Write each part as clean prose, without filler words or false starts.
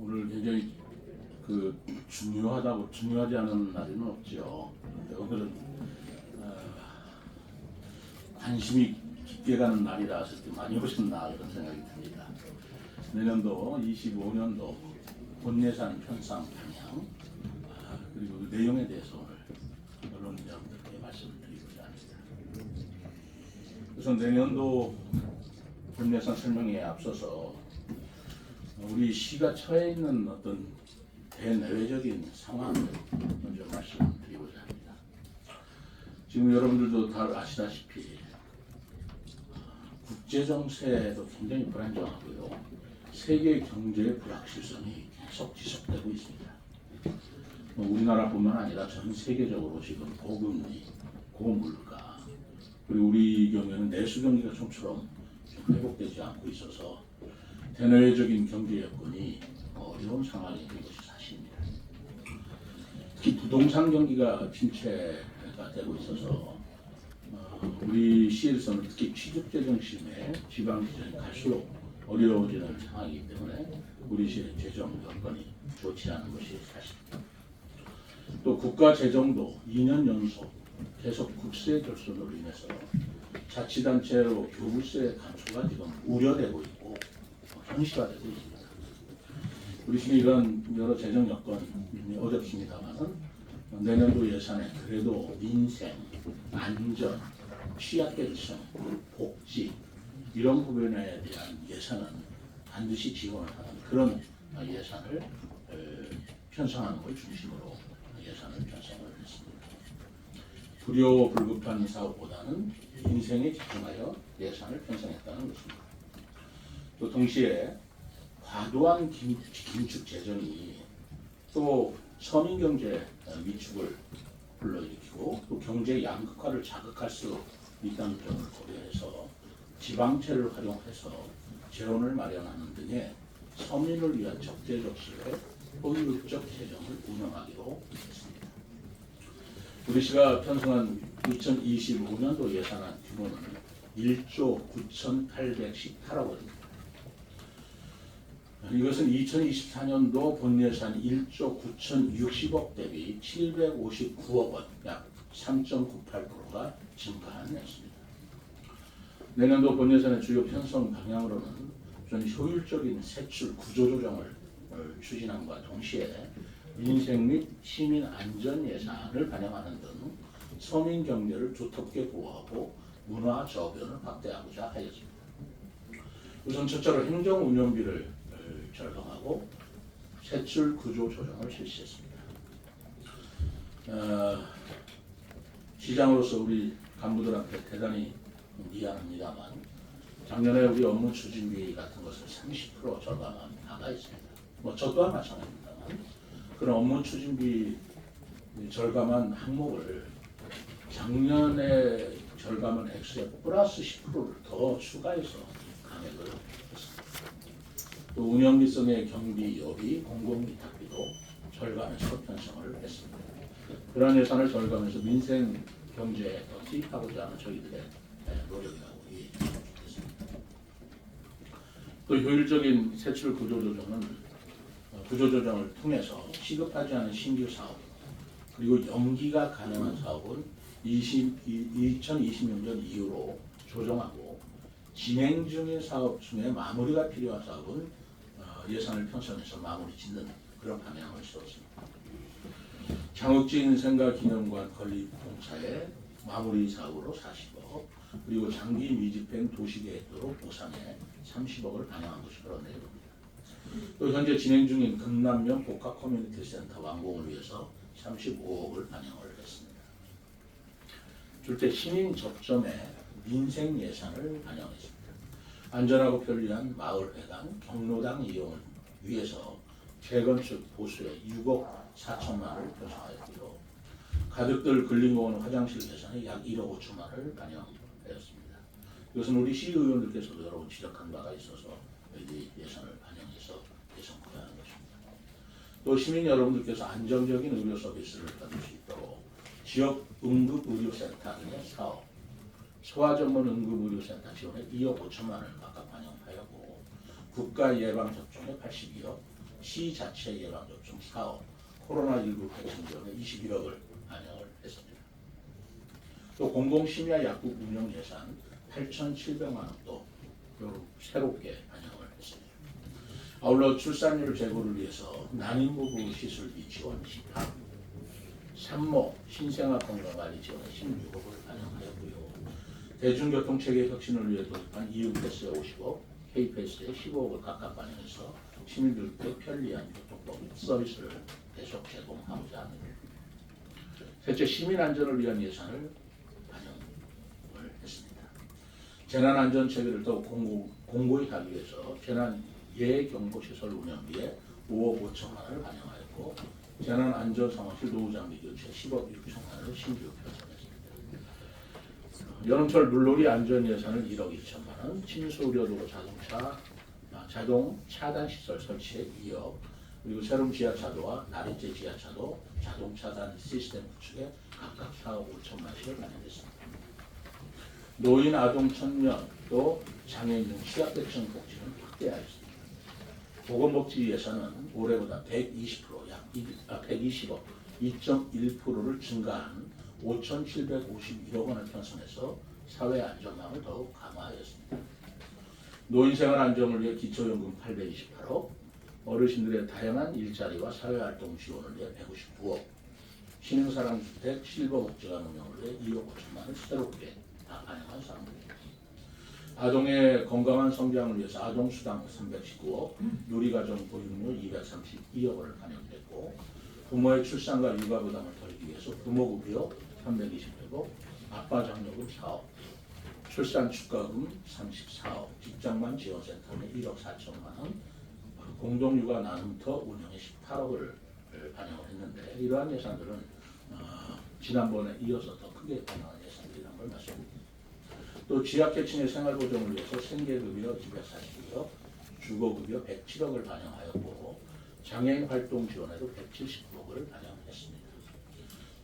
오늘 굉장히 중요하지 않은 날은 없죠. 오늘은 관심이 깊게 가는 날이라서 많이 오셨나 이런 생각이 듭니다. 내년도 25년도 본예산 편성 방향 그리고 그 내용에 대해서 오늘 언론인들께 말씀을 드리고자 합니다. 우선 내년도 본예산 설명에 앞서서 우리 시가 처해 있는 어떤 대내외적인 상황을 먼저 말씀드리고자 합니다. 지금 여러분들도 다 아시다시피 국제 정세도 굉장히 불안정하고요. 세계 경제의 불확실성이 계속 지속되고 있습니다. 우리나라뿐만 아니라 전 세계적으로 지금 고금리, 고물가, 그리고 우리 경우에는 내수 경기가 좀처럼 좀 회복되지 않고 있어서 대내외적인 경제 여건이 어려운 상황인 것이 사실입니다. 특히 부동산 경기가 침체가 되고 있어서 우리 시에서는 특히 취득재정심에 지방지정이 갈수록 어려워지는 상황이기 때문에 우리 시의 재정 여건이 좋지 않은 것이 사실입니다. 또 국가 재정도 2년 연속 계속 국세 결손으로 인해서 자치단체로 교부세 감소가 지금 우려되고 있고 현실화되고 있습니다. 우리 시는 이런 여러 재정 여건이 어렵습니다만은 내년도 예산에 그래도 민생, 안전, 취약계층, 복지 이런 부분에 대한 예산은 반드시 지원을 하는 그런 예산을 편성하는 걸 중심으로 예산을 편성을 했습니다. 불효불급한 사업보다는 민생에 집중하여 예산을 편성했다는 것입니다. 또 동시에 과도한 긴축 재정이 또 서민 경제 위축을 불러일으키고 또 경제 양극화를 자극할 수 있다는 점을 고려해서 지방채를 활용해서 재원을 마련하는 등의 서민을 위한 적재적소의 효율적 재정을 운영하기로 했습니다. 우리 시가 편성한 2025년도 예산안 규모는 1조 9,818억 원입니다. 이것은 2024년도 본예산 1조 9,060억 대비 759억 원, 약 3.98%가 증가한 액수입니다. 내년도 본예산의 주요 편성 방향으로는 좀 효율적인 세출 구조 조정을 추진함과 동시에 민생 및 시민 안전 예산을 반영하는 등 서민 경제를 두텁게 보호하고 문화 저변을 확대하고자 하였습니다. 우선 첫째로 행정 운영비를 절감하고 세출 구조 조정을 실시했습니다. 시장으로서 우리 간부들한테 대단히 미안합니다만 작년에 우리 업무 추진비 같은 것을 30% 절감한 바가 있습니다. 저 또한 마찬가지입니다만 그런 업무 추진비 절감한 항목을 작년에 절감한 액수에 플러스 10%를 더 추가해서 감액을 했습니다. 또 운영비성의 경비, 여비, 공공위탁비도 절감해서 편성을 했습니다. 그러한 예산을 절감해서 민생 경제에 더 투입하고자 하는 저희들의 노력이라고 이해했습니다. 또 효율적인 세출 구조조정을 통해서 시급하지 않은 신규 사업 그리고 연기가 가능한 사업은 2026년 이후로 조정하고 진행 중인 사업 중에 마무리가 필요한 사업은 예산을 편성해서 마무리 짓는 그런 방향을 세웠습니다. 장흑진 생가기념관 건립공사의 마무리 사업으로 40억 그리고 장기 미집행 도시계획도로 보상에 30억을 반영한 것이 그런 내용입니다. 또 현재 진행 중인 금남면 복합 커뮤니티 센터 완공을 위해서 35억을 반영을 했습니다. 둘째, 시민 접점에 민생 예산을 반영했습니다. 안전하고 편리한 마을회관, 경로당 이용을 위해서 재건축 보수에 6억 4천만 원을 편성하였고요. 가족들 근린공원 화장실 개선에 약 1억 5천만 원을 반영하였습니다. 이것은 우리 시의원들께서도 여러 번 지적한 바가 있어서 여기 예산을 반영해서 예산화하는 것입니다. 또 시민 여러분들께서 안정적인 의료 서비스를 받을 수 있도록 지역 응급의료센터 등의 사업, 소아전문 응급의료센터 지원에 2억 5천만 원을 각각 반영하였고 국가 예방접종에 82억, 시자체 예방접종 사업, 코로나19 백신 지원에 21억을 반영을 했습니다. 또 공공심야 약국 운영 예산 8,700만 원도 새롭게 반영을 했습니다. 아울러 출산율 제고를 위해서 난임부부 시술비 지원 18억, 산모 신생아 건강관리 지원에 16억을 반영하였고요. 대중교통체계 혁신을 위해 도입한 이윤패스에 50억, K패스에 15억을 각각 반영해서 시민들께 편리한 교통법 서비스를 계속 제공하고자 합니다. 셋째, 시민안전을 위한 예산을 반영을 했습니다. 재난안전체계를 더욱 공고히 하기 위해서 재난예경보시설 운영비에 5억 5천만 원을 반영하였고, 재난안전상황실 노후장비 교체 10억 6천만 원을 신규 편성했습니다. 여름철 물놀이 안전예산을 1억 2천만 원, 침수우려도로 자동 차단시설 설치에 2억, 그리고 새로운 지하차도와 나리째 지하차도 자동 차단 시스템 구축에 각각 4억 5천만 원씩을 반영했습니다. 노인, 아동, 청년, 또 장애인 등 취약계층 복지는 확대하였습니다. 보건복지 예산은 올해보다 120%, 약 120억, 2.1%를 증가한 5,751억 원을 편성해서 사회 안전망을 더욱 강화하였습니다. 노인생활 안정을 위해 기초연금 828억, 어르신들의 다양한 일자리와 사회활동 지원을 위해 159억, 신흥사랑주택 실버복지관 운영을 위해 2억 5천만 원을 새롭게 다 반영한 사항입니다. 아동의 건강한 성장을 위해서 아동수당 319억, 누리가정 보육료 232억 원을 반영했고, 부모의 출산과 육아 부담을 덜기 위해서 부모급여 320억, 아빠 장려금 4억, 출산 축가금 34억, 직장만 지원센터에 1억 4천만 원, 공동육아 나눔터 운영에 18억을 반영을 했는데, 이러한 예산들은 지난번에 이어서 더 크게 반영한 예산들이라는 걸 말씀드립니다. 또 취약계층의 생활보정을 위해서 생계급여 242억, 주거급여 107억을 반영하였고, 장애인 활동 지원에도 179억을 반영했습니다.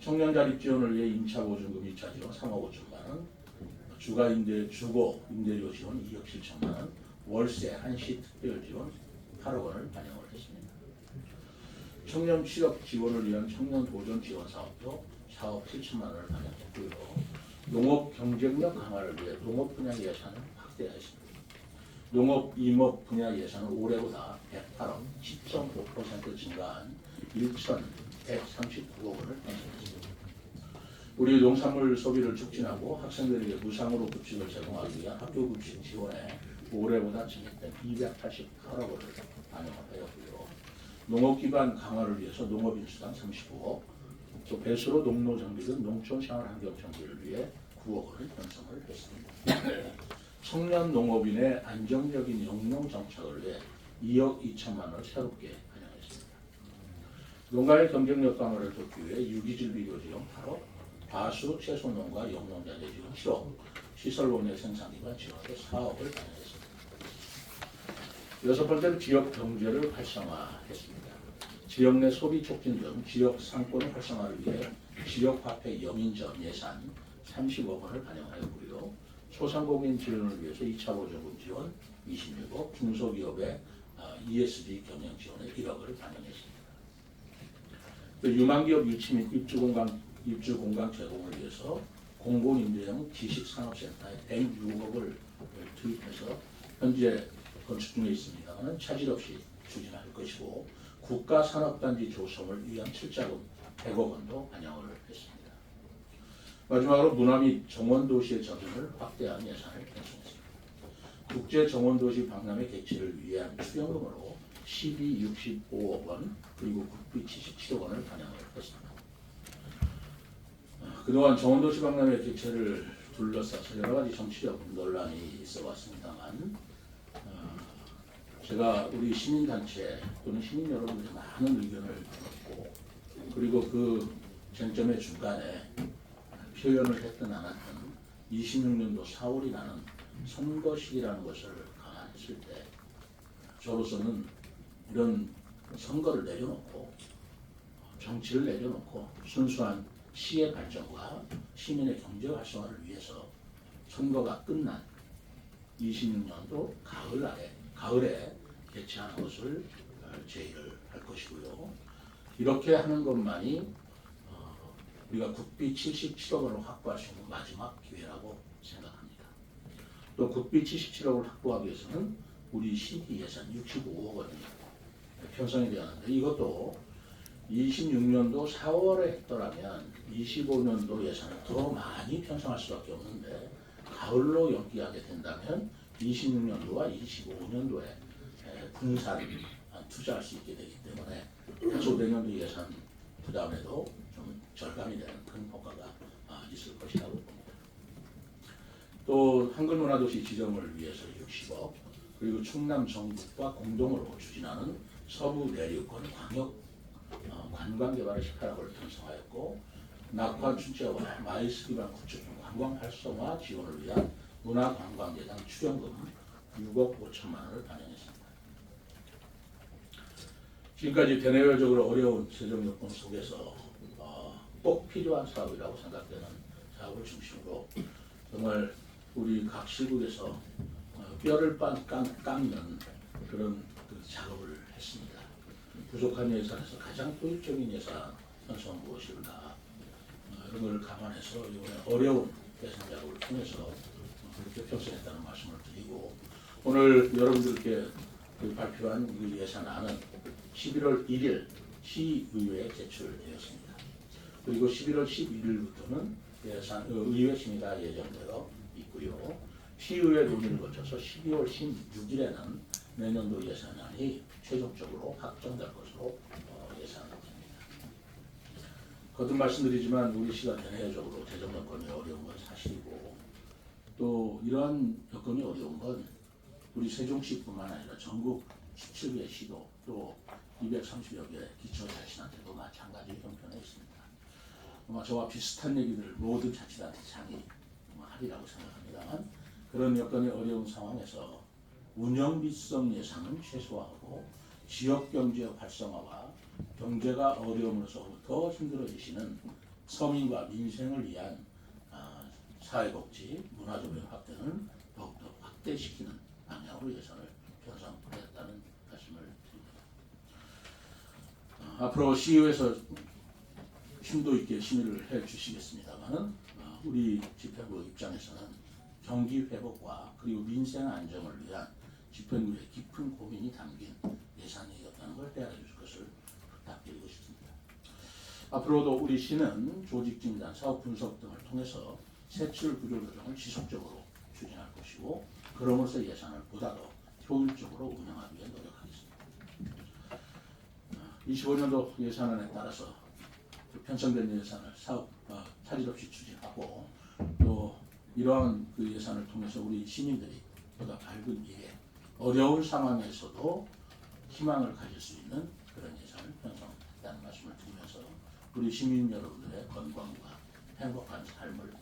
청년자립 지원을 위해 임차보증금 2차 지원 3억 5천만 원, 주거 임대료 지원 2억 7천만 원, 월세 한시 특별 지원 8억 원을 반영을 했습니다. 청년 취업 지원을 위한 청년 도전 지원 사업도 4억 7천만 원을 반영했고요. 농업 경쟁력 강화를 위해 농업 분야 예산을 확대했습니다. 농업 임업 분야 예산은 올해보다 108억, 10.5% 증가한 1,139억 원을 편성했습니다. 우리 농산물 소비를 촉진하고 학생들에게 무상으로 급식을 제공하기 위한 학교급식 지원에 올해보다 증액된 288억 원을 반영을 하였고요. 농업기반 강화를 위해서 농업인수당 39억, 또 배수로 농로정비 등 농촌생활환경정비를 위해 9억 원을 편성을 했습니다. 청년 농업인의 안정적인 영농 정착을 위해 2억 2천만 원을 새롭게 반영했습니다. 농가의 경쟁력 강화를 돕기 위해 유기질비료 지원 8억, 과수, 채소농가, 영농자재 지원 7억, 시설원의 생산기반 지원에 4억을 반영했습니다. 여섯 번째로 지역 경제를 활성화했습니다. 지역 내 소비 촉진 등 지역 상권을 활성화를 위해 지역화폐 영인전 예산 30억 원을 반영하였고요. 소상공인 지원을 위해서 2차 보조금 지원 26억, 중소기업의 ESG 경영 지원에 1억을 반영했습니다. 또 유망기업 유치 및 입주 공간 제공을 위해서 공공임대형 지식산업센터에 106억을 투입해서 현재 건축 중에 있습니다만 차질 없이 추진할 것이고, 국가산업단지 조성을 위한 출자금 100억 원도 반영을 했습니다. 마지막으로 문화 및 정원도시의 전환을 확대한 예산을 편성했습니다. 국제정원도시 박람회 개최를 위한 수령금으로 1265억 원, 그리고 국비 77억 원을 반영을 했습니다. 그동안 정원도시 박람회 개최를 둘러싸서 여러 가지 정치적 논란이 있어 왔습니다만, 제가 우리 시민단체 또는 시민 여러분들의 많은 의견을 듣고, 그리고 그 쟁점의 중간에 표현을 했든 안 했든 26년도 4월이라는 선거 시기라는 것을 감안했을 때, 저로서는 이런 선거를 내려놓고 정치를 내려놓고 순수한 시의 발전과 시민의 경제 활성화를 위해서 선거가 끝난 26년도 가을에 개최하는 것을 예산을 제의를 할 것이고요. 이렇게 하는 것만이 우리가 국비 77억 원을 확보할 수 있는 마지막 기회라고 생각합니다. 또 국비 77억을 확보하기 위해서는 우리 신기 예산 65억 원이 편성이 되었는데 이것도 26년도 4월에 했더라면 25년도 예산을 더 많이 편성할 수밖에 없는데 가을로 연기하게 된다면 26년도와 25년도에 분산 투자할 수 있게 되기 때문에 다소 내년도 예산 부담에도 좀 절감이 되는 큰 효과가 있을 것이라고 봅니다. 또 한글문화도시 지정을 위해서 60억 그리고 충남 정북과 공동으로 추진하는 서부 내륙권 광역 관광개발의 18억을 편성하였고 낙화 축제와 마이스 기반 구축 관광 활성화 지원을 위한 문화관광재단 출연금 6억 5천만 원을 반영했습니다. 지금까지 대내외적으로 어려운 재정 여건 속에서 꼭 필요한 사업이라고 생각되는 사업을 중심으로 정말 우리 각 시국에서 뼈를 깎는 그런 작업을 했습니다. 부족한 예산에서 가장 효율적인 예산 편성 무엇일까 이런 걸 감안해서 이번에 어려운 예산 작업을 통해서 그렇게 편성했다는 말씀을 드리고 오늘 여러분들께 발표한 이 예산안은 11월 1일 시의회에 제출되었습니다. 그리고 11월 11일부터는 의회 심의가 예정되어 있고요. 시의회 논의를 거쳐서 12월 16일에는 내년도 예산안이 최종적으로 확정될 것으로 예상됩니다. 거듭 말씀드리지만 우리 시가 대내적으로 재정 여건이 어려운 건 사실이고 또 이러한 여건이 어려운 건 우리 세종시뿐만 아니라 전국 17개 시도 또 230여 개 기초자치단체도 마찬가지 형편에 있습니다. 아마 저와 비슷한 얘기들을 모든 자치단체장이 하리라고 생각합니다만 그런 여건이 어려운 상황에서 운영비성 예산은 최소화하고 지역경제 활성화와 경제가 어려움으로서 더 힘들어지시는 서민과 민생을 위한 사회복지, 문화조명 확대는 더욱더 확대시키는 방향으로 예산을 편성하였다는 말씀을 드립니다. 앞으로 시의회에서 심도 있게 심의를 해 주시겠습니다만은 우리 집행부 입장에서는 경기 회복과 그리고 민생 안정을 위한 집행부의 깊은 고민이 담긴 예산이었다는 걸 헤아려 주실 것을 부탁드리고 싶습니다. 앞으로도 우리 시는 조직 진단, 사업 분석 등을 통해서 세출 구조 조정을 지속적으로 추진할 것이고 그럼으로써 예산을 보다 더 효율적으로 운영하기 위해 노력하겠습니다. 25년도 예산안에 따라서 편성된 예산을 차질 없이 추진하고 또 이러한 그 예산을 통해서 우리 시민들이 보다 밝은 미래, 어려운 상황에서도 희망을 가질 수 있는 그런 예산을 편성했다는 말씀을 드리면서 우리 시민 여러분들의 건강과 행복한 삶을